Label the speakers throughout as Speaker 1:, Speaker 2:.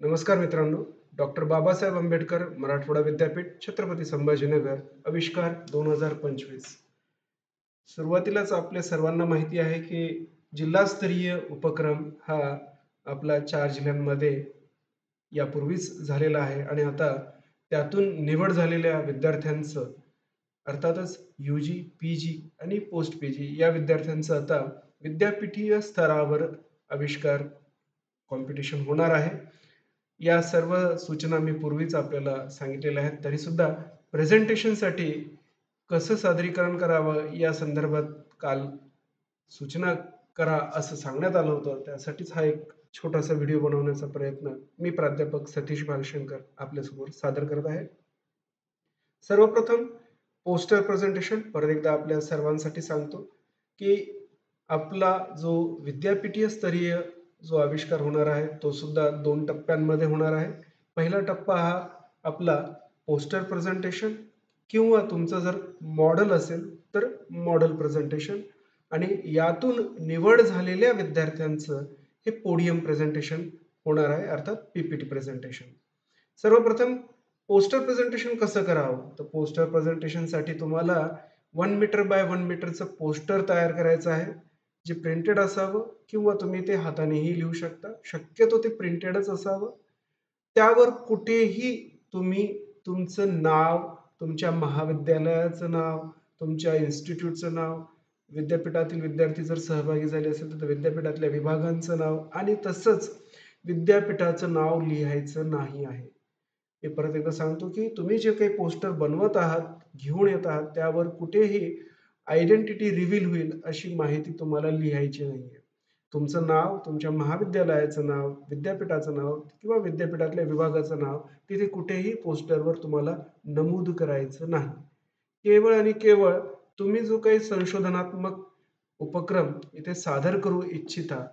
Speaker 1: नमस्कार मित्रांनो. डॉक्टर बाबासाहेब आंबेडकर मराठवाडा विद्यापीठ छत्रपती संभाजीनगर आविष्कार 2025. सुरुवातीलाच आपल्या सर्वांना माहिती आहे की जिल्हास्तरीय उपक्रम हा आपला 4 जिल्ह्यांमध्ये यापूर्वीच झालेला आहे आणि आता त्यातून निवड झालेल्या विद्यार्थ्यांचं अर्थातच यू-जी, पी-जी आणि पोस्ट पी-जी या विद्यार्थ्यांचं आता विद्यापीठीय स्तरावर आविष्कार कॉम्पिटिशन होणार आहे. या सर्व सूचना मी पूर्वीच आपल्याला सांगितलेल्या आहेत. तरीसुद्धा प्रेझेंटेशनसाठी कसं सादरीकरण करावं या संदर्भात काल सूचना करा असं सांगण्यात आलं होतं. त्यासाठीच हा एक छोटासा व्हिडिओ बनवण्याचा प्रयत्न मी प्राध्यापक सतीश भालशंकर आपल्यासमोर सादर करत आहे. सर्वप्रथम पोस्टर प्रेझेंटेशन परत एकदा आपल्या सर्वांसाठी सांगतो, की आपला जो विद्यापीठीय स्तरीय जो आविष्कार होणार आहे, तो सुद्धा 2 टप्प्यांमध्ये होणार आहे. पहिला टप्पा हा आपला पोस्टर प्रेझेंटेशन किंवा तुमचं जर मॉडेल असेल, तर मॉडेल प्रेझेंटेशन आणि यातून निवड झालेल्या विद्यार्थ्यांचं हे पोडियम प्रेझेंटेशन होणार आहे, अर्थात पी-पी-टी प्रेझेंटेशन. सर्वप्रथम पोस्टर प्रेझेंटेशन कसं करावं? तर पोस्टर प्रेझेंटेशनसाठी तुम्हाला 1 मीटर बाय 1 मीटरचं पोस्टर तयार करायचं आहे. जे प्रिंटेड असावं किंवा तुम्ही ते हातानेही लिहू शकता. शक्यतो ते प्रिंटेडच असावं. त्यावर कुठेही तुम्ही तुमचं नाव, तुमच्या महाविद्यालयाचं नाव, तुमच्या इन्स्टिट्यूटचं नाव, विद्यापीठातील विद्यार्थी जर सहभागी झाले असेल तर विद्यापीठातल्या विभागांचं नाव आणि तसंच विद्यापीठाचं नाव लिहायचं नाही आहे. मी परत एकदा सांगतो, की तुम्ही जे काही पोस्टर बनवत आहात, घेऊन येत आहात, त्यावर कुठेही आयडेंटिटी रिव्हील होईल अशी माहिती तुम्हाला लिहायची नाहीये. तुमचं नाव, तुमच्या महाविद्यालयाचं नाव, विद्यापीठाचं नाव किंवा विद्यापीठातल्या विभागाचं नाव तिथे कुठेही पोस्टरवर तुम्हाला नमूद करायचं नाही. केवळ आणि केवळ तुम्ही जो काही संशोधनात्मक उपक्रम इथे सादर करू इच्छिता,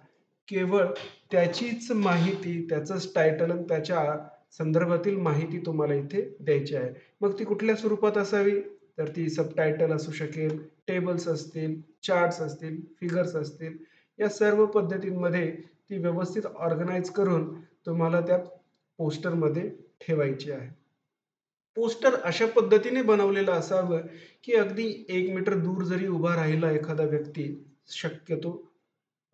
Speaker 1: केवळ त्याचीच माहिती, त्याचंच टायटल आणि त्याच्या संदर्भातील माहिती तुम्हाला इथे द्यायची आहे. मग ती कुठल्या स्वरूपात असावी? तर ती सबटायटल असू शकेल, टेबल्स असतील, चार्ट्स असतील, फिगर्स असतील. या सर्व पद्धतींमध्ये ती व्यवस्थित ऑर्गनाइज करून तुम्हाला त्या पोस्टरमध्ये ठेवायची आहे. पोस्टर अशा पद्धतीने बनवलेलं असावं, की अगदी 1 मीटर दूर जरी उभा राहिला एखादा व्यक्ती, शक्यतो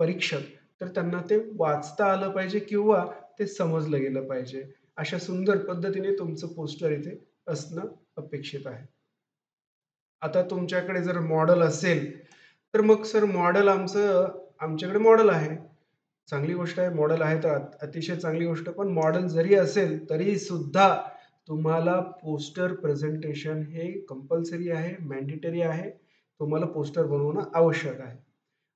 Speaker 1: परीक्षक, तर त्यांना ते वाचता आलं पाहिजे किंवा ते समजलं गेलं पाहिजे. अशा सुंदर पद्धतीने तुमचं पोस्टर इथे असणं अपेक्षित आहे. आता तुमच्याकडे जर मॉडेल असेल, तर मग सर मॉडेल आमच्याकडे मॉडेल आहे. चांगली गोष्ट आहे. मॉडेल आहे तर अतिशय चांगली गोष्ट. पण मॉडेल जरी असेल, तरीसुद्धा तुम्हाला पोस्टर प्रेझेंटेशन हे कंपल्सरी आहे, मॅन्डेटरी आहे. तुम्हाला पोस्टर बनवणं आवश्यक आहे.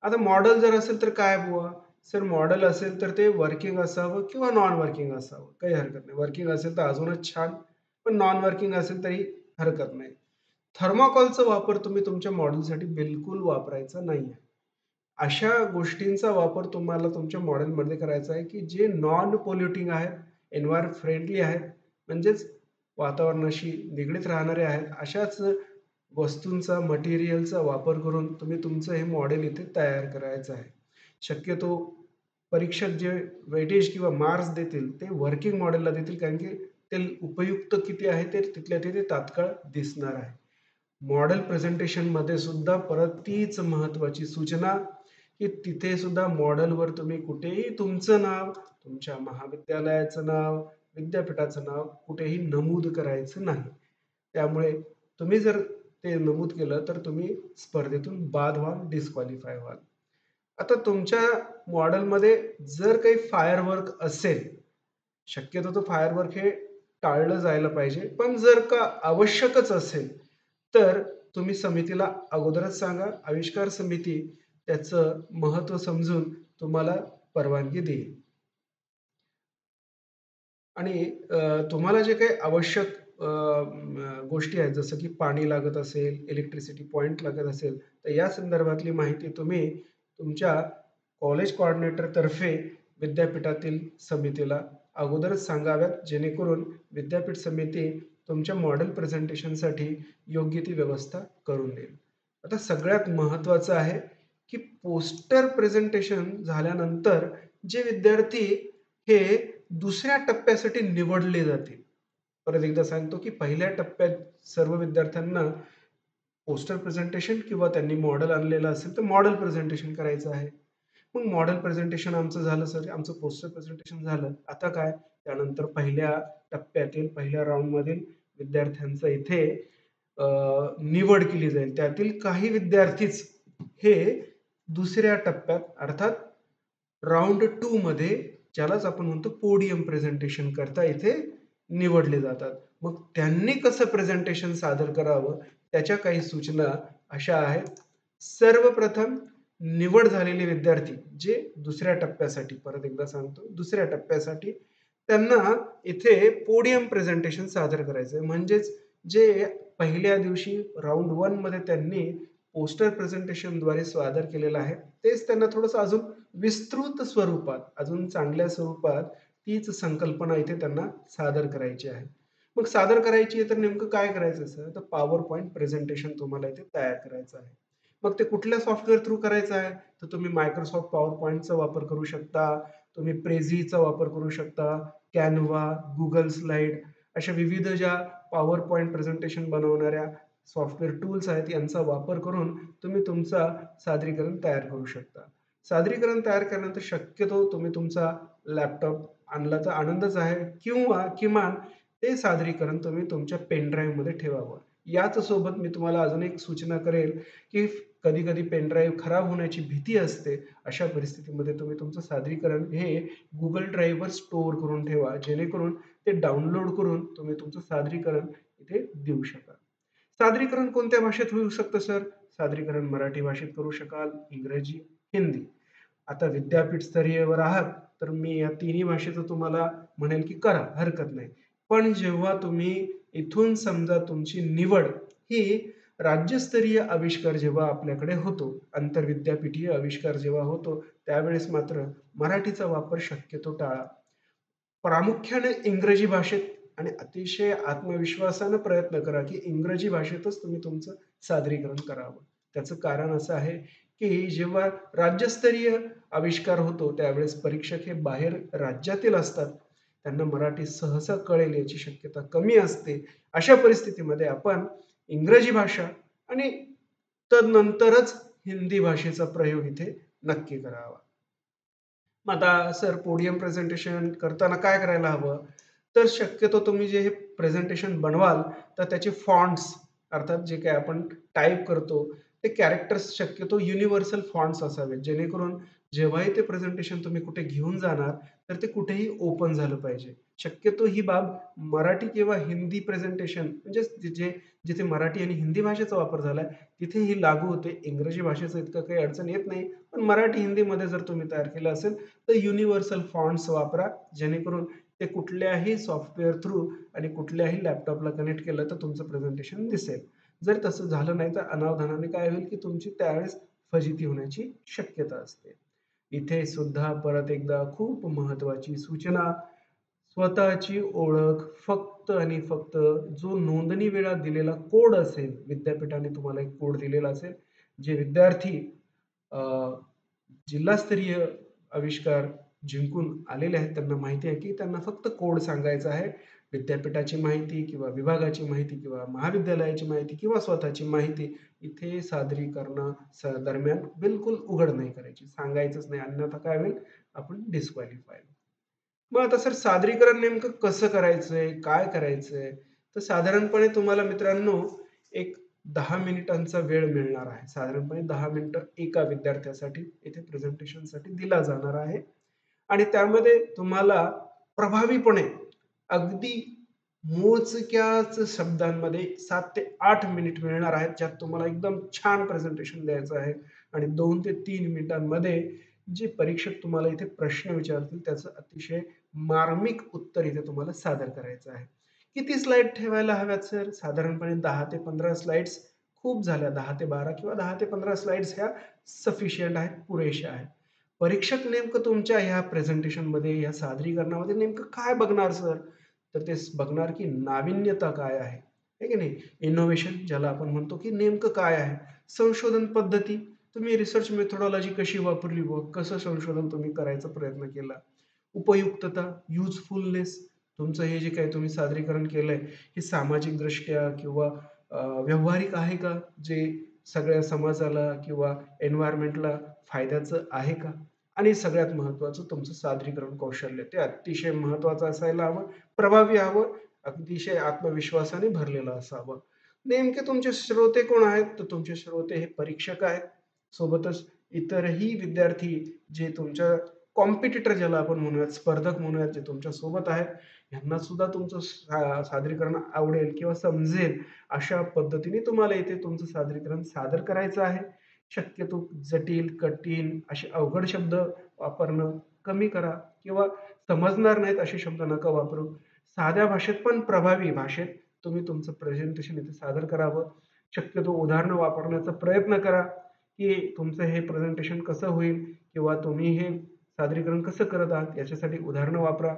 Speaker 1: आता मॉडेल जर असेल तर काय बुवा? सर मॉडेल असेल तर ते वर्किंग असावं किंवा नॉन वर्किंग असावं. काही हरकत नाही. वर्किंग असेल तर अजूनच छान. पण नॉन वर्किंग असेल तरी हरकत नाही. थर्माकोलचा वापर तुम्ही तुमच्या मॉडेलसाठी बिलकुल वापरायचा नाहीये. अशा गोष्टींचा वापर तुम्हाला तुमच्या मॉडेलमध्ये करायचा आहे, की जे नॉन पोल्युटिंग आहेत, एन्व्हायर्न फ्रेंडली आहेत, म्हणजेच वातावरणाशी निगडीत राहणारे आहेत. अशाच वस्तूंचा, मटेरियलचा वापर करून तुम्ही तुमचं हे मॉडेल इथे तयार करायचं आहे. शक्यतो परीक्षक जे वेटेज किंवा मार्क्स देतील, ते वर्किंग मॉडेलला देतील कारण की ते उपयुक्त किती आहे ते तिथल्या तिथे तात्काळ दिसणार आहे. मॉडेल प्रेझेंटेशनमध्ये सुद्धा परत तीच महत्त्वाची सूचना, की तिथे सुद्धा मॉडेलवर तुम्ही कुठेही तुमचं नाव, तुमच्या महाविद्यालयाचं नाव, विद्यापीठाचं नाव कुठेही नमूद करायचं नाही. त्यामुळे तुम्ही जर ते नमूद केलं, तर तुम्ही स्पर्धेतून बाद व्हाल, डिस्क्वालिफाय व्हाल. आता तुमच्या मॉडेलमध्ये जर काही फायरवर्क असेल, शक्यतो तो फायरवर्क हे टाळलं जायला पाहिजे. पण जर का आवश्यकच असेल, तर तुम्ही समितीला अगोदरच सांगा. आविष्कार समिती त्याचं महत्त्व समजून तुम्हाला परवानगी देईल. आणि तुम्हाला जे काही आवश्यक गोष्टी आहेत, जसं की पाणी लागत असेल, इलेक्ट्रिसिटी पॉइंट लागत असेल, तर या संदर्भातली माहिती तुम्ही तुमच्या कॉलेज कोऑर्डिनेटरतर्फे विद्यापीठातील समितीला अगोदरच सांगाव्यात, जेणेकरून विद्यापीठ समिती तुमच्या मॉडेल प्रेझेंटेशनसाठी योग्य ती व्यवस्था करून देईल. आता सगळ्यात महत्त्वाचं आहे, की पोस्टर प्रेझेंटेशन झाल्यानंतर जे विद्यार्थी हे दुसऱ्या टप्प्यासाठी निवडले जातील. परत एकदा सांगतो की पहिल्या टप्प्यात सर्व विद्यार्थ्यांना पोस्टर प्रेझेंटेशन किंवा त्यांनी मॉडेल आणलेलं असेल तर मॉडेल प्रेझेंटेशन करायचं आहे. मग मॉडेल प्रेझेंटेशन आमचं झालं सर, आमचं पोस्टर प्रेझेंटेशन झालं. आता काय? त्यानंतर पहिल्या टप्प्यातील पहिल्या राउंडमधील विद्यार्थ्यांचं इथे निवड केली जाईल. त्यातील काही विद्यार्थीच हे दुसऱ्या टप्प्यात अर्थात राउंड 2 मध्ये ज्यालाच आपण म्हणतो पोडियम प्रेझेंटेशन करता इथे निवडले जातात. मग त्यांनी कसं प्रेझेंटेशन सादर करावं त्याच्या काही सूचना अशा आहेत. सर्वप्रथम निवड झालेले विद्यार्थी जे दुसऱ्या टप्प्यासाठी, परत एकदा सांगतो, दुसऱ्या टप्प्यासाठी त्यांना इथे पोडियम प्रेझेंटेशन सादर करायचं आहे. म्हणजेच जे पहिल्या दिवशी राउंड 1 मध्ये त्यांनी पोस्टर प्रेझेंटेशनद्वारे सादर केलेलं आहे तेच त्यांना थोडंसं अजून विस्तृत स्वरूपात, अजून चांगल्या स्वरूपात तीच संकल्पना इथे त्यांना सादर करायची आहे. मग सादर करायची आहे तर नेमकं काय करायचं सर? तर पॉवर पॉइंट प्रेझेंटेशन तुम्हाला इथे तयार करायचं आहे. मग ते कुठल्या सॉफ्टवेअर थ्रू करायचं आहे? तर तुम्ही मायक्रोसॉफ्ट पॉवर पॉइंटचा वापर करू शकता, तुम्ही प्रेझीचा वापर करू शकता, कॅनव्हा, गुगल स्लाइड अशा विविध ज्या पॉवर पॉइंट प्रेझेंटेशन बनवणाऱ्या सॉफ्टवेअर टूल्स आहेत यांचा वापर करून तुम्ही तुमचा सादरीकरण तयार करू शकता. सादरीकरण तयार केल्यानंतर शक्यतो तुम्ही तुमचा लॅपटॉप आणला तर आनंदच आहे किंवा किमान ते सादरीकरण तुम्ही तुमच्या पेन ड्राईव्हमध्ये ठेवावं. याच सोबत मी तुम्हाला अजून एक सूचना करेल की कधी-कधी पेन ड्राईव्ह खराब होण्याची भीती असते. अशा परिस्थितीमध्ये तुम्ही तुमचं सादरीकरण हे Google ड्राईव्हवर स्टोअर करून ठेवा. जेणेकरून ते डाउनलोड करून तुम्ही तुमचं सादरीकरण इथे देऊ शकाल. सादरीकरण कोणत्या भाषेत होऊ शकतं सर? सादरीकरण मराठी भाषेत करू शकाल, इंग्रजी, हिंदी. आता विद्यापीठ स्तरीयवर आहात, तर मी या तिन्ही भाषेचं तुम्हाला म्हणेल की करा, हरकत नाही. पण जेव्हा तुम्ही इथून समजा तुमची निवड ही राज्यस्तरीय आविष्कार जेव्हा आपल्याकडे होतो, आंतरविद्यापीठीय आविष्कार जेव्हा होतो, त्यावेळेस मात्र मराठीचा वापर शक्यतो टाळा. प्रामुख्याने इंग्रजी भाषेत आणि अतिशय आत्मविश्वासानं प्रयत्न करा की इंग्रजी भाषेतच तुम्ही तुमचं सादरीकरण करावं. त्याचं कारण असं आहे की जेव्हा राज्यस्तरीय आविष्कार होतो त्यावेळेस परीक्षक हे बाहेर राज्यातील असतात. त्यांना मराठी सहसा कळेल याची शक्यता कमी असते. अशा परिस्थितीमध्ये आपण इंग्रजी भाषा आणि तदनंतरच हिंदी भाषेचा प्रयोग इथे नक्की करावा. मग आता सर पोडियम प्रेझेंटेशन करताना काय करायला हवं? तर शक्यतो तुम्ही जे हे प्रेझेंटेशन बनवाल तर त्याचे फॉन्ट्स अर्थात जे काही आपण टाइप करतो ते कॅरेक्टर्स शक्यतो युनिव्हर्सल फॉन्ट्स असावेत. जेणेकरून जेव्हाही ते प्रेझेंटेशन तुम्ही कुठे घेऊन जाणार तर ते कुठेही ओपन झालं पाहिजे. शक्यतो ही बाब मराठी किंवा हिंदी प्रेझेंटेशन म्हणजे जे जिथे मराठी आणि हिंदी भाषेचा वापर झालाय तिथे ही लागू होते. इंग्रजी भाषेचं इतकं काही अडचण येत नाही. पण मराठी हिंदीमध्ये जर तुम्ही तयार केलं असेल तर युनिव्हर्सल फॉन्ट्स वापरा. जेणेकरून ते कुठल्याही सॉफ्टवेअर थ्रू आणि कुठल्याही लॅपटॉपला कनेक्ट केलं तर तुमचं प्रेझेंटेशन दिसेल. जर तसं झालं नाही तर अनावधानाने काय होईल की तुमची त्यावेळेस फजिती होण्याची शक्यता असते. इथे सुद्धा परत एकदा खूप महत्त्वाची सूचना, स्वतःची ओळख फक्त आणि फक्त जो नोंदणी वेळा दिलेला कोड असेल, विद्यापीठाने तुम्हाला एक कोड दिलेला असेल, जे विद्यार्थी अ, जिल्हास्तरीय आविष्कार जिंकून आलेले आहेत त्यांना माहिती आहे की त्यांना फक्त कोड सांगायचा आहे. विद्यापीठाची माहिती किंवा विभागाची माहिती किंवा महाविद्यालयाची माहिती किंवा स्वतःची माहिती इथे दरम्यान बिलकुल उघड नाही करायची. सांगायचंच नाही. अन्यथा काय होईल? आपण डिस्क्वालिफाय. मग आता सर सादरीकरण नेमकं कसं करायचंय? काय करायचंय? तर साधारणपणे तुम्हाला मित्रांनो एक 10 मिनिटांचा वेळ मिळणार आहे. साधारणपणे 10 मिनिटं एका विद्यार्थ्यासाठी इथे प्रेझेंटेशनसाठी दिला जाणार आहे. आणि त्यामध्ये तुम्हाला प्रभावीपणे अगदी मोजक्याच शब्दांमध्ये 7 ते 8 मिनिट मिळणार आहेत, ज्यात तुम्हाला एकदम छान प्रेझेंटेशन द्यायचं आहे आणि 2 ते 3 मिनिटांमध्ये जे परीक्षक तुम्हाला इथे प्रश्न विचारतील त्याचं अतिशय मार्मिक उत्तर इथे तुम्हाला सादर करायचं आहे. किती स्लाइड ठेवायला हव्यात सर? साधारणपणे 10 ते 15 स्लाइड्स खूप झाल्या. 10 ते 12 किंवा 10 ते 15 स्लाइड्स ह्या सफिशियंट आहेत, पुरेशा आहेत. परीक्षक नेमकं तुमच्या ह्या प्रेझेंटेशनमध्ये, या सादरीकरणामध्ये नेमकं काय बघणार सर? तर ते बघणार की नाविन्यता काय आहे, है की नाही? इनोव्हेशन ज्याला आपण म्हणतो की नेमकं काय आहे? संशोधन पद्धती, तुम्ही रिसर्च मेथोडॉलॉजी कशी वापरली व कसं संशोधन तुम्ही करायचा प्रयत्न केला? उपयुक्तता, युजफुलनेस, तुमचं हे जे काही तुम्ही सादरीकरण केलंय, हे सामाजिकदृष्ट्या किंवा व्यावहारिक आहे का? जे सगळ्या समाजाला किंवा एन्व्हायर्नमेंटला फायद्याचं आहे का? आणि सगळ्यात महत्त्वाचं तुमचं सादरीकरण कौशल्य. ते अतिशय महत्त्वाचं असायला हवं, प्रभावी हवं, अतिशय आत्मविश्वासाने भरलेलं असावं. नेमके तुमचे श्रोते कोण आहेत? तर तुमचे श्रोते हे परीक्षक आहेत. सोबतच इतरही विद्यार्थी जे तुमच्या कॉम्पिटिटर ज्याला आपण म्हणूयात, स्पर्धक म्हणूयात, जे तुमच्या सोबत आहेत, ह्यांना सुद्धा तुमचं सादरीकरण आवडेल किंवा समजेल अशा पद्धतीने तुम्हाला इथे तुमचं सादरीकरण सादर करायचं आहे. शक्यतो जटिल, कठीण असे अवघड शब्द वापरणं कमी करा किंवा समजणार नाहीत असे शब्द नका वापरू. साध्या भाषेत पण प्रभावी भाषेत तुम्ही तुमचं प्रेझेंटेशन इथे सादर करावं. शक्यतो उदाहरणं वापरण्याचा प्रयत्न करा, की तुमचं हे प्रेझेंटेशन कसं होईल किंवा तुम्ही हे सादरीकरण कसं करत आहात याच्यासाठी उदाहरणं वापरा.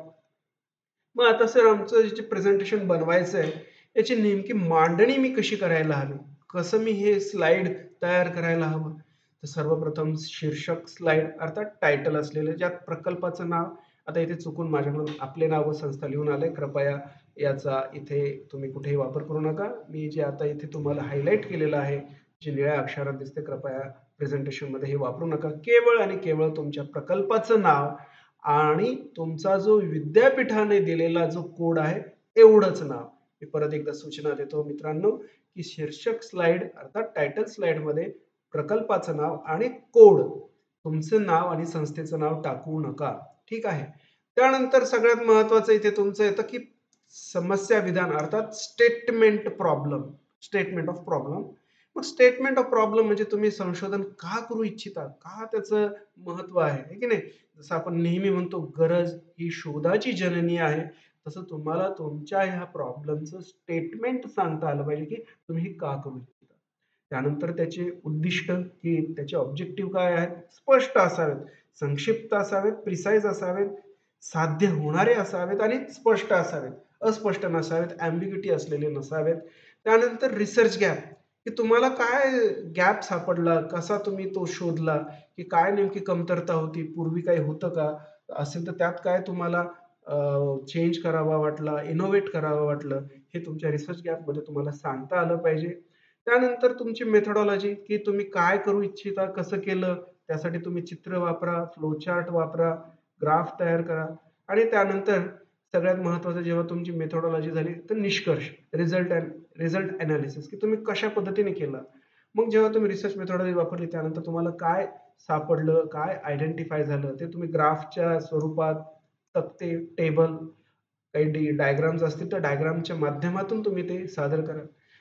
Speaker 1: मग आता सर आमचं जे प्रेझेंटेशन बनवायचं आहे, याची नेमकी मांडणी मी कशी करायला हवी? कसं मी हे स्लाइड तयार करायला हवं? तर सर्वप्रथम शीर्षक स्लाइड अर्थात टायटल असलेलं ज्यात प्रकल्पाचं नाव, आता इथे चुकून माझ्याकडून आपले नाव व संस्था लिहून आलंय. कृपया याचा इथे तुम्ही कुठेही वापर करू नका. मी जे आता इथे तुम्हाला हायलाइट केलेलं आहे, जे निळ्या अक्षरात दिसते, कृपया प्रेझेंटेशनमध्ये हे वापरू नका. केवळ आणि केवळ तुमच्या प्रकल्पाचं नाव आणि तुमचा जो विद्यापीठाने दिलेला जो कोड आहे, एवढंच नाव. मी परत एकदा सूचना देतो मित्रांनो, की शीर्षक स्लाइड अर्थात टायटल स्लाइडमध्ये प्रकल्पाचं नाव आणि कोड, तुमचं नाव आणि संस्थेचं नाव टाकू नका. ठीक आहे. त्यानंतर सगळ्यात महत्त्वाचं इथे तुमचं येतं, की समस्या विधान अर्थात स्टेटमेंट ऑफ प्रॉब्लेम. मग स्टेटमेंट ऑफ प्रॉब्लेम म्हणजे तुम्ही संशोधन का करू इच्छिता? का त्याचं महत्त्व आहे, है की नाही? जसं आपण नेहमी म्हणतो गरज ही शोधाची जननी आहे, तसं तुम्हाला तुमच्या ह्या प्रॉब्लेमचं स्टेटमेंट सांगता आलं पाहिजे, की तुम्ही हे का करू इच्छिता. त्यानंतर त्याचे उद्दिष्ट, की त्याचे ऑब्जेक्टिव्ह काय आहेत, स्पष्ट असावेत, संक्षिप्त असावेत, प्रिसाइज असावेत, साध्य होणारे असावेत आणि स्पष्ट असावेत. अस्पष्ट नसावेत, ॲम्बिग्युइटी असलेले नसावेत. त्यानंतर रिसर्च गॅप, की तुम्हाला काय गॅप सापडला, कसा तुम्ही तो शोधला, की काय नेमकी कमतरता होती, पूर्वी काही होतं का? असेल तर त्यात काय तुम्हाला चेंज करावा वाटला, इनोव्हेट करावं वाटलं, हे तुमच्या रिसर्च गॅपमध्ये तुम्हाला सांगता आलं पाहिजे. त्यानंतर तुमची मेथोडॉलॉजी, की तुम्ही काय करू इच्छिता, कसं केलं, त्यासाठी तुम्ही चित्र वापरा, फ्लोचार्ट वापरा, ग्राफ तयार करा आणि त्यानंतर सगळ्यात महत्त्वाचं जेव्हा तुमची मेथोडॉलॉजी झाली, तर निष्कर्ष, रिझल्ट एनालिसिस, की तुम्ही कशा पद्धतीने केलं. मग जेव्हा तुम्ही रिसर्च मेथोडॉलॉजी वापरली त्यानंतर तुम्हाला काय सापडलं, काय आयडेंटिफाय झालं, ते तुम्ही ग्राफच्या स्वरूपात, तक्ते, टेबल, काही डायग्राम्स असतील तर डायग्रामच्या माध्यमातून तुम्ही ते सादर करा.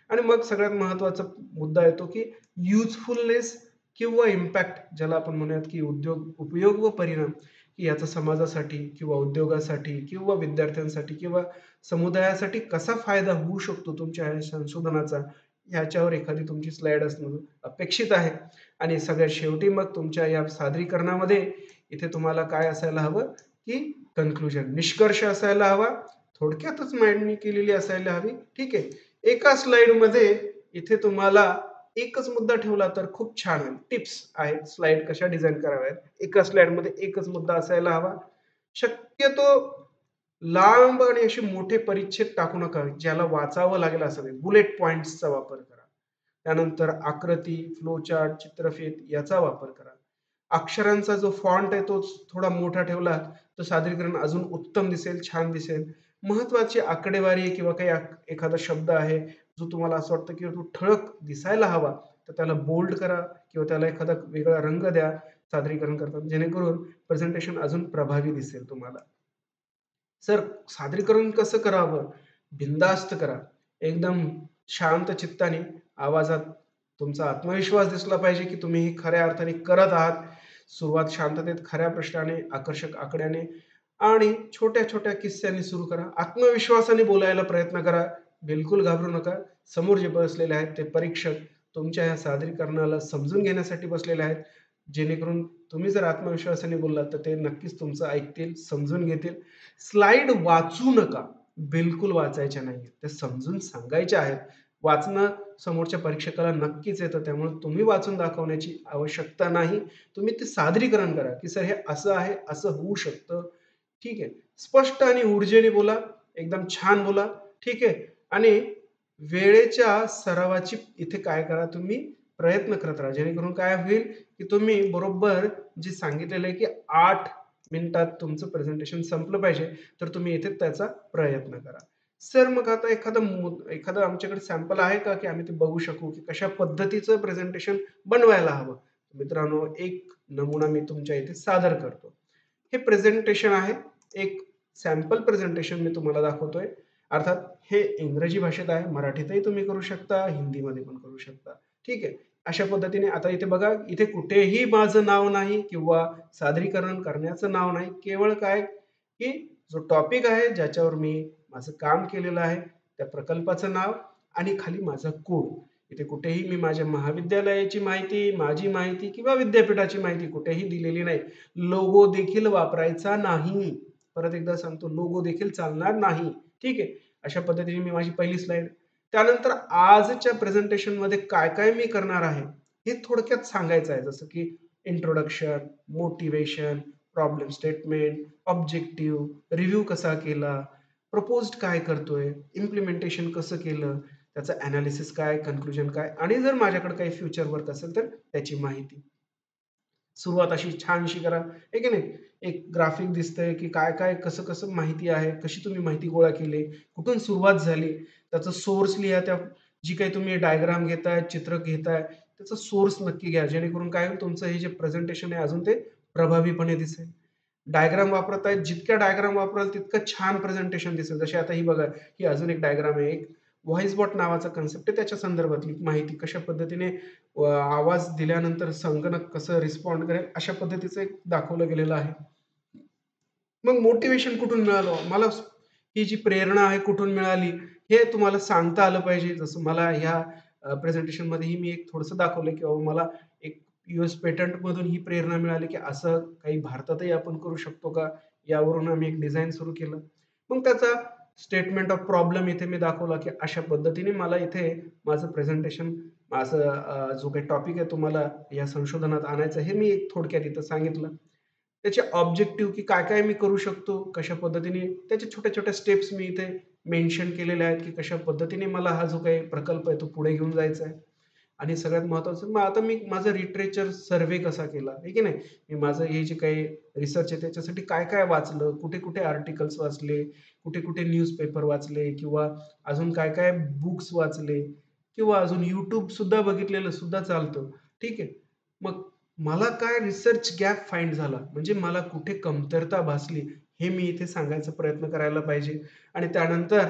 Speaker 1: आणि मग सगळ्यात महत्त्वाचा मुद्दा येतो, की युजफुलनेस किंवा इम्पॅक्ट ज्याला आपण म्हणूयात, की उपयोग व परिणाम, की याचा समाजासाठी किंवा उद्योगासाठी किंवा विद्यार्थ्यांसाठी किंवा समुदायासाठी कसा फायदा होऊ शकतो तुमच्या ह्या संशोधनाचा, ह्याच्यावर एखादी तुमची स्लाईड असणं अपेक्षित आहे. आणि सगळ्यात शेवटी मग तुमच्या या सादरीकरणामध्ये इथे तुम्हाला काय असायला हवं, की कन्क्लुजन, निष्कर्ष असायला हवा. थोडक्यातच मांडणी केलेली असायला हवी. ठीक आहे. एका स्लाइडमध्ये इथे तुम्हाला एकच मुद्दा ठेवला तर खूप छान होईल. टिप्स आहेत स्लाइड कशा डिझाइन कराव्यात. एका स्लाइडमध्ये एकच मुद्दा असायला हवा. शक्यतो लांब आणि असे मोठे परिच्छेद टाकू नका, ज्याला वाचावं लागेल असं नाही. बुलेट पॉइंट्सचा वापर करा. त्यानंतर आकृती, फ्लोचार्ट, चित्रफित याचा वापर करा. अक्षरांचा जो फॉन्ट आहे तो थोडा मोठा ठेवला तर सादरीकरण अजून उत्तम दिसेल, छान दिसेल. महत्त्वाची आकडेवारी किंवा काही एखादा शब्द आहे जो तुम्हाला असं वाटतं की तो ठळक दिसायला हवा, तर त्याला बोल्ड करा किंवा त्याला एखादा वेगळा रंग द्या सादरीकरण करताना, जेणेकरून प्रेझेंटेशन अजून प्रभावी दिसेल तुम्हाला. सर सादरीकरण कसं करावं? बिनधास्त करा. एकदम शांत चित्ताने, आवाजात तुमचा आत्मविश्वास दिसला पाहिजे, की तुम्ही हे खऱ्या अर्थाने करत आहात. सुरुवात शांततेत, खऱ्या प्रश्नाने, आकर्षक आकड्याने आणि छोट्या-छोट्या किस्स्यांनी सुरू करा. आत्मविश्वासाने बोलायला प्रयत्न करा. बिलकुल घाबरू नका. समोर जे बसलेले आहेत ते परीक्षक तुमच्या ह्या सादरीकरणाला समजून घेण्यासाठी बसलेले आहेत. जेणेकरून तुम्ही जर आत्मविश्वासाने बोललात, तर ते नक्कीच तुमचं ऐकतील, समजून घेतील. स्लाईड वाचू नका. बिलकुल वाचायच्या नाहीयेत. त्या समजून सांगायच्या आहेत. वाचणं समोरच्या परीक्षकाला नक्कीच येतं. त्यामुळे तुम्ही वाचून दाखवण्याची आवश्यकता नाही. तुम्ही ते सादरीकरण करा, की सर हे असं आहे, असं होऊ शकतं. ठीक आहे. स्पष्ट आणि ऊर्जेने बोला, एकदम छान बोला, ठीक आहे. आणि वेळेच्या सरावाची इथे काय करा तुम्ही प्रयत्न करत राहा. जेणेकरून काय होईल, की तुम्ही बरोबर जे सांगितलेलं आहे, की 8 मिनिटात तुमचं प्रेझेंटेशन संपलं पाहिजे, तर तुम्ही इथे त्याचा प्रयत्न करा. सर मग आता एखादं आमच्याकडे सॅम्पल आहे का, की आम्ही ते बघू शकू, की कशा पद्धतीचं प्रेझेंटेशन बनवायला हवं? मित्रांनो, एक नमुना मी तुमच्या इथे सादर करतो. हे प्रेझेंटेशन आहे. एक सॅम्पल प्रेझेंटेशन मी तुम्हाला दाखवतोय. अर्थात हे इंग्रजी भाषेत आहे. मराठीतही तुम्ही करू शकता, हिंदीमध्ये पण करू शकता. ठीक आहे. अशा पद्धतीने आता इथे बघा, इथे कुठेही माझं नाव नाही किंवा सादरीकरण करण्याचं नाव नाही. केवळ काय, की जो टॉपिक आहे, ज्याच्यावर मी माझं काम केलेलं आहे, त्या प्रकल्पाचं नाव आणि खाली माझा कोड. इथे कुठेही मी माझ्या महाविद्यालयाची माहिती, माझी माहिती किंवा विद्यापीठाची माहिती कुठेही दिलेली नाही. लोगो देखील वापरायचा नाही. परत एकदा सांगतो, लोगो देखील चालणार नाही. ठीक आहे. अशा पद्धतीने मी माझी पहिली स्लाईड. त्यानंतर आजच्या प्रेझेंटेशनमध्ये काय-काय मी करणार आहे, हे थोडक्यात सांगायचं आहे. जसं की introduction, motivation, problem statement, objective, review कसा केला, प्रपोज्ड काय करतोय, इम्प्लिमेंटेशन कसं केलं, त्याचं एनालिसिस काय, कन्क्लुजन काय आणि जर माझ्याकडे काही फ्युचर वर्क असेल तर त्याची माहिती. सुरुवात अशी छानशी करा, आहे की नाही? एक ग्राफिक दिसतंय, की काय-काय, कसं-कसं माहिती आहे, कशी तुम्ही माहिती गोळा केली, कुठून सुरुवात झाली, त्याचा सोर्स लिहा. त्या जी काही तुम्ही डायग्राम घेताय, चित्र घेताय, त्याचा सोर्स नक्की घ्या. जेणेकरून काय होईल, तुमचं हे जे प्रेझेंटेशन आहे अजून ते प्रभावीपणे दिसेल. डायग्राम वापरतायत, जितक्या डायग्राम वापराल तितकं छान प्रेझेंटेशन दिसेल. जशी आता ही बघा, ही अजून एक डायग्राम आहे. एक व्हॉइस बॉट नावाचा कन्सेप्ट आहे, त्याच्या संदर्भातली माहिती कशा पद्धतीने आवाज दिल्यानंतर संगणक कसं रिस्पॉन्ड करेल, अशा पद्धतीचं एक दाखवलं गेलेलं आहे. मग मोटिव्हेशन कुठून मिळालं? मला ही जी प्रेरणा आहे कुठून मिळाली, हे तुम्हाला सांगता आलं पाहिजे. जसं मला ह्या प्रेझेंटेशनमध्येही मी एक थोडंसं दाखवलं, की बाबा मला एक यूएस पेटंटमधून ही प्रेरणा मिळाली, की असं काही भारतातही आपण करू शकतो का? यावरून आम्ही एक डिझाइन सुरू केलं. मग त्याचा स्टेटमेंट ऑफ प्रॉब्लेम इथे मी दाखवला, की अशा पद्धतीने मला इथे माझं प्रेझेंटेशन, माझं जो काही टॉपिक आहे तुम्हाला या संशोधनात आणायचं, हे मी एक थोडक्यात इथं सांगितलं. त्याचे ऑब्जेक्टिव्ह, की काय-काय मी करू शकतो, कशा पद्धतीने त्याच्या छोट्या-छोट्या स्टेप्स मी इथे मेन्शन केलेल्या आहेत, की कशा पद्धतीने मला हा जो काही प्रकल्प आहे तो पुढे घेऊन जायचा आहे. आणि सगळ्यात महत्त्वाचं मग आता मी माझा लिटरेचर सर्व्हे कसा केला, आहे की नाही? मी माझं हे जे काही रिसर्च आहे त्याच्यासाठी काय-काय वाचलं, कुठे-कुठे आर्टिकल्स वाचले, कुठे-कुठे न्यूजपेपर वाचले किंवा अजून काय-काय बुक्स वाचले किंवा अजून YouTube सुद्धा बघितलेलं सुद्धा चालतं. ठीक आहे. मग मला काय रिसर्च गॅप फाइंड झाला, म्हणजे मला कुठे कमतरता भासली, हे मी इथे सांगायचा प्रयत्न करायला पाहिजे. आणि त्यानंतर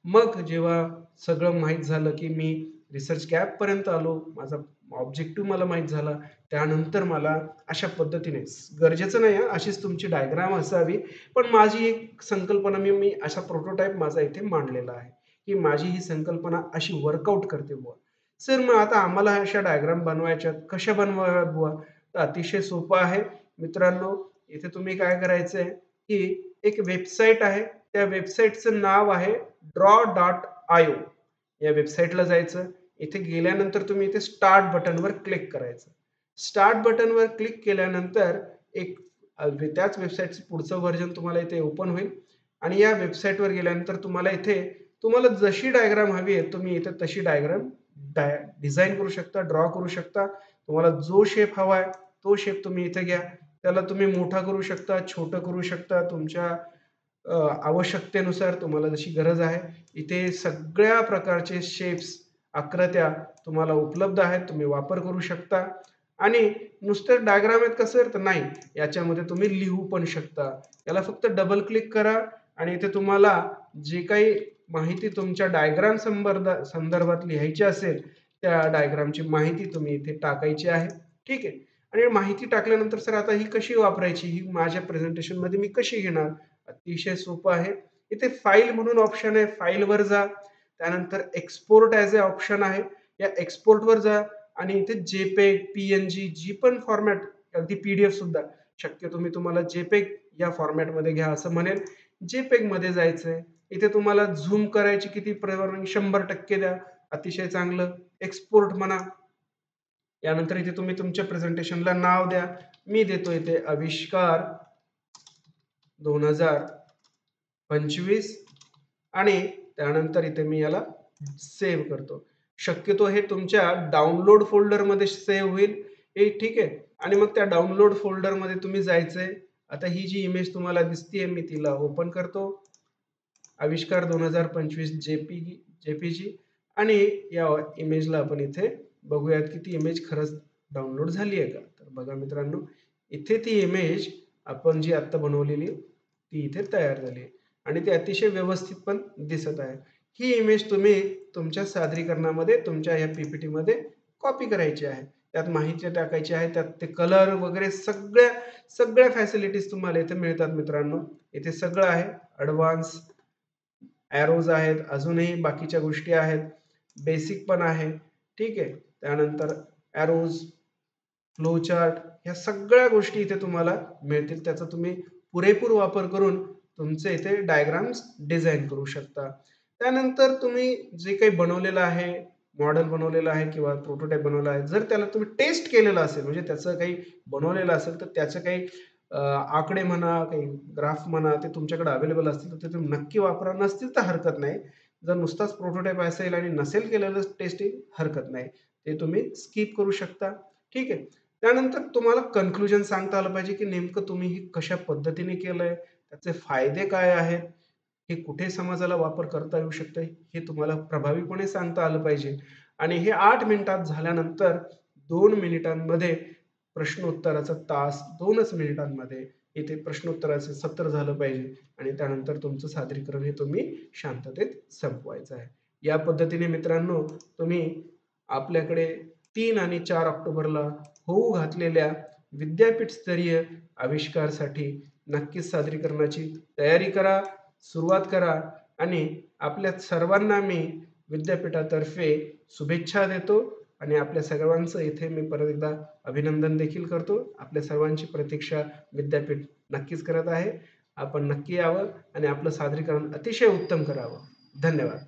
Speaker 1: मग जेव्हा सगळं माहीत झालं, की मी रिसर्च गॅपपर्यंत आलो, माझा ऑब्जेक्टिव्ह मला माहीत झाला, त्यानंतर मला अशा पद्धतीने गरजेचं नाही हां, अशीच तुमची डायग्राम असावी, पण माझी एक संकल्पना मी मी असा प्रोटोटाइप माझा इथे मांडलेला आहे, की माझी ही संकल्पना अशी वर्कआउट करते बुवा. सर मग आता आम्हाला अशा डायग्राम बनवायच्यात, कशा बनवाव्यात बुवा? तर अतिशय सोपं आहे. मित्रांनो, इथे तुम्ही काय करायचंय, की एक वेबसाईट आहे. त्या वेबसाईटचं नाव आहे draw.io. या वेबसाईटला जायचं. इथे गेल्यानंतर तुम्ही इथे स्टार्ट बटनवर क्लिक करायचं. स्टार्ट बटनवर क्लिक केल्यानंतर एक त्याच वेबसाईटचं पुढचं व्हर्जन तुम्हाला इथे ओपन होईल आणि या वेबसाईटवर गेल्यानंतर तुम्हाला जशी डायग्राम हवी आहे, तुम्ही इथे तशी डायग्राम डिझाइन करू शकता, ड्रॉ करू शकता. तुम्हाला जो शेप हवा आहे, तो शेप तुम्ही इथे घ्या. त्याला तुम्ही मोठा करू शकता, छोटं करू शकता. तुमच्या आवश्यकतेनुसार तुम्हाला जशी गरज आहे. इथे सगळ्या प्रकारचे शेप्स, आकृत्या तुम्हाला उपलब्ध आहेत. तुम्ही वापर करू शकता आणि नुसतं डायग्राम आहेत का सर? तर नाही. याच्यामध्ये तुम्ही लिहू पण शकता. याला फक्त डबल क्लिक करा आणि इथे तुम्हाला जे काही माहिती तुमच्या डायग्राम संदर्भात लिहायची असेल, त्या डायग्रामची माहिती तुम्ही इथे टाकायची आहे. ठीक आहे. आणि माहिती टाकल्यानंतर सर आता ही कशी वापरायची? ही माझ्या प्रेझेंटेशनमध्ये मी कशी घेणार? अतिशय सोपं आहे. इथे फाइल म्हणून ऑप्शन आहे. फाइलवर जा. त्यानंतर एक्सपोर्ट ॲज अ ऑप्शन आहे. या एक्सपोर्टवर जा आणि इथे JPEG, PNG जी पण फॉर्मॅट, अगदी PDF सुद्धा शक्यतो मी तुम्हाला JPEG या फॉर्मॅटमध्ये घ्या असं म्हणेल. JPEGमध्ये जायचंय. इथे तुम्हाला झूम करायची किती परवानगी 100% द्या. अतिशय चांगलं. एक्सपोर्ट म्हणा. यानंतर इथे तुम्ही तुमच्या प्रेझेंटेशनला नाव द्या. मी देतो इथे आविष्कार 2025 आणि त्यानंतर इथे मी याला सेव्ह करतो. शक्यतो हे तुमच्या डाउनलोड फोल्डरमध्ये सेव्ह होईल. हे ठीक आहे. आणि मग त्या डाउनलोड फोल्डरमध्ये तुम्ही जायचंय. आता ही जी इमेज तुम्हाला दिसतीये मी तिला ओपन करतो. आविष्कार 2025 जेपीजी आणि या इमेजला आपण इथे बघूयात की ती इमेज खरंच डाउनलोड झाली आहे का. तर बघा मित्रांनो, इथे ती इमेज आपण जी आता बनवलेली ती इथे तयार झाली आहे आणि ती अतिशय व्यवस्थित पण दिसत आहे. ही इमेज तुम्ही तुमच्या सादरीकरणामध्ये तुमच्या या पीपीटी मध्ये कॉपी करायची आहे. त्यात माहिती टाकायची आहे. त्यात ते कलर वगैरे सगळ्या फॅसिलिटीज तुम्हाला इथे मिळतात मित्रांनो. इथे सगळं आहे. ॲडव्हान्स एरोज आहेत, अजूनही बाकीच्या गोष्टी आहेत, बेसिक पण आहे. ठीक आहे. त्यानंतर एरोज, फ्लो चार्ट ह्या सगळ्या गोष्टी इथे तुम्हाला मिळतील. त्याचा तुम्ही पुरेपूर वापर करून तुमचे इथे डायग्राम्स डिझाईन करू शकता. त्यानंतर तुम्ही जे काही बनवलेलं आहे, मॉडेल बनवलेलं आहे किंवा प्रोटोटाइप बनवला आहे, जर त्याला तुम्ही टेस्ट केलेलं असेल म्हणजे त्याचं काही बनवलेलं असेल तर त्याचं काही आकडे म्हणा, काही ग्राफ म्हणा ते तुमच्याकडे अवेलेबल असतील तर ते तुम्ही नक्की वापरा. नसतील तर हरकत नाही. जर नुसताच प्रोटोटाइप असेल आणि नसेल केलेलं टेस्टिंग हरकत नाही. ते तुम्ही स्किप करू शकता. ठीक आहे. त्यानंतर तुम्हाला कन्क्लुजन सांगता आलं पाहिजे की नेमकं तुम्ही हे कशा पद्धतीने केलंय, त्याचे फायदे काय आहेत, हे कुठे समाजाला वापर करता येऊ शकतं, हे तुम्हाला प्रभावीपणे सांगता आलं पाहिजे. आणि हे 8 मिनिटात झाल्यानंतर 2 मिनिटांमध्ये प्रश्नोत्तराचा तास, 2च मिनिटांमध्ये इथे प्रश्नोत्तराचं सत्र झालं पाहिजे आणि त्यानंतर तुमचं सादरीकरण हे तुम्ही शांततेत संपवायचं आहे. या पद्धतीने मित्रांनो तुम्ही आपल्याकडे 3 आणि 4 ऑक्टोबरला होऊ घातलेल्या विद्यापीठ स्तरीय आविष्कारसाठी नक्कीच सादरीकरणाची तयारी करा, सुरुवात करा आणि आपल्या सर्वांना मी विद्यापीठातर्फे शुभेच्छा देतो आणि आपल्या सर्वांचं इथे मी परत एकदा अभिनंदन देखील करतो. आपल्या सर्वांची प्रतीक्षा विद्यापीठ नक्कीच करत आहे. आपण नक्की यावं आणि आपलं सादरीकरण अतिशय उत्तम करावं. धन्यवाद.